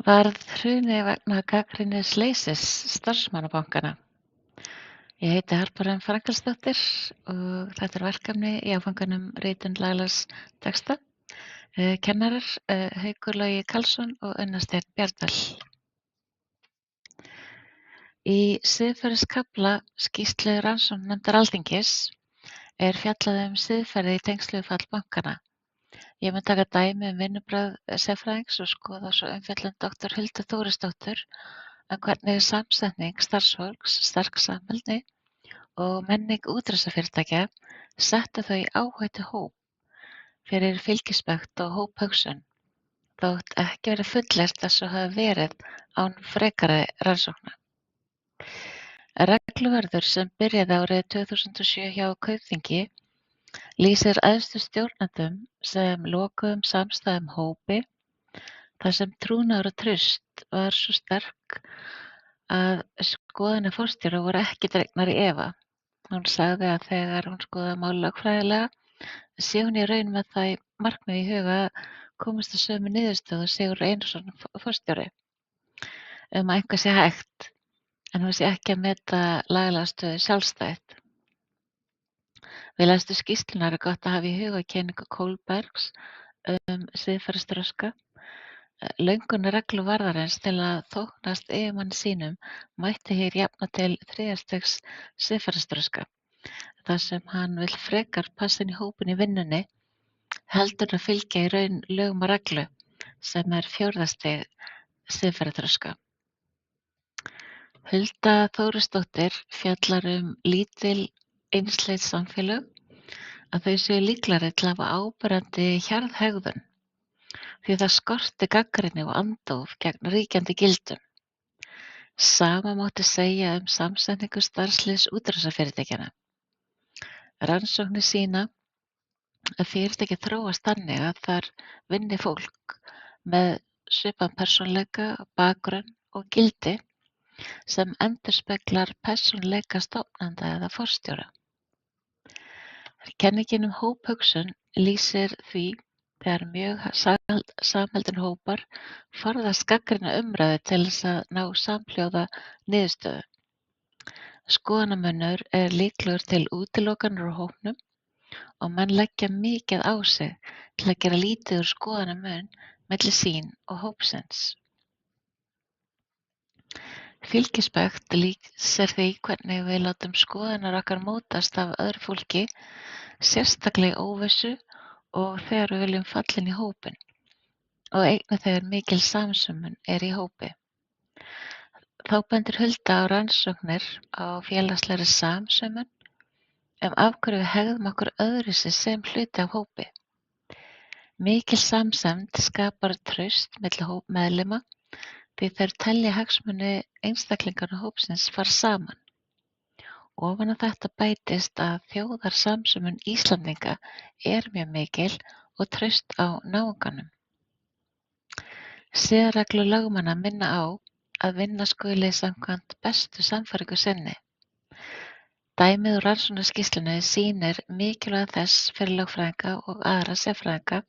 Varð hrunið vegna gagnrýnisleysis starfsmanna bankanna? Ég heiti Harpa Römm Frankelsdóttir og þetta er verkefni í áfanganum ritun laglegs texta. Kennarar Haukur Logi Karlsson og Unnar Steinn Bjarnadal. Í siðferðiskafla skýrslu rannsóknarnefndar Alþingis er fjallað siðferði í tengslum við fall bankanna. Ég mun taka dæmi vinnubrögð sérfræðings og skoða svo umfjöllun Dr. Huldu Þórisdóttur hvernig samsetning starfsfólks, sterk samheldni og menning útrásarfyrirtækja settu þau í áhættuhóp fyrir fylgispekt og hóphugsun, þótt ekki verið fullyrt að svo hafi verið án frekari rannsókna. Regluvörður sem byrjaði árið 2007 hjá Kaupþingi lýsir æðstu stjórnendum sem lokuðum samstæðum hópi þar sem trúnaður og traust var svo sterk að skoðanir forstjóra voru ekki dregnar í efa. Hún sagði að þegar hún skoðaði mál lögfræðilega sé hún í raun með það markmið í huga að komast að sömu niðurstöðu Sigurður Einarsson forstjóri að eitthvað sé hægt, en hún sé ekki að meta lagalega stöðu sjálfstætt. Við lestur skýrslunnar er gott að hafa í huga kenningu Kohlbergs siðferðisþroska. Löngun regluvarðarins til að þóknast yfirmanni sínum mætti hér jafna til þriðja stigs siðferðisþroska, þar sem hann vill frekar passa inn í hópinn í vinnunni heldur en að fylgja í raun lögum og reglu sem er fjórða stig siðferðisþroska. Hulda Þórisdóttir fjallar lítil einsleit samfélög að þau séu líklegri til að hafa áberandi hjarðhegðun því það skorti gagnrýni og andóf gegn ríkjandi gildum. Sama mátti segja samsetningu starfsliðs útrásarfyrirtækjanna. Rannsóknir sýna að fyrirtæki þróast þannig að þar vinni fólk með svipaðan persónuleika, bakgrunn og gildi sem endurspeglar persónuleika stofnanda eða forstjóra. Kenningin hóphugsun lýsir því þegar mjög samheldnir hópar forðast gagnrýna umræðu til þess að ná samhljóða niðurstöðu. Skoðanamunur er líklegur til útilokunar úr hópnum og menn leggja mikið á sig til að gera lítið úr skoðanamun milli sín og hópsins. Fylgispekt lýsir því hvernig við látum skoðanir okkar mótast af öðru fólki, sérstaklega í óvissu og þegar við viljum falla inn í hópinn og einnig þegar mikil samsömun er í hópi. Þá bendir Hulda á rannsóknir á félagslegri samsömun af hverju við hegðum okkur öðruvísi sem hluti af hópi. Mikil samsemd skapar traust milli hópmeðlima því þeir telja hagsmuni einstaklinganna hópsins fara saman. Ofan á þetta bætist að þjóðarsamsömun Íslendinga er mjög mikil og traust á náunganum. Siðareglur lögmanna minna á að vinna skuli samkvæmt bestu sannfæringu sinni. Dæmið úr rannsóknarskýrslunni sýnir mikilvægi þess fyrir lögfræðinga og aðra sérfræðinga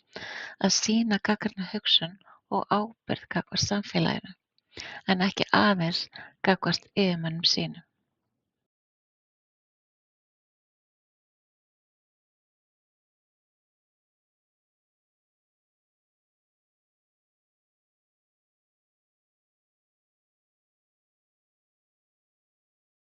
að sýna gagnrýna hugsun og ábyrgð gagnvart samfélaginu, en ekki aðeins gagnvart yfirmönnum sínum.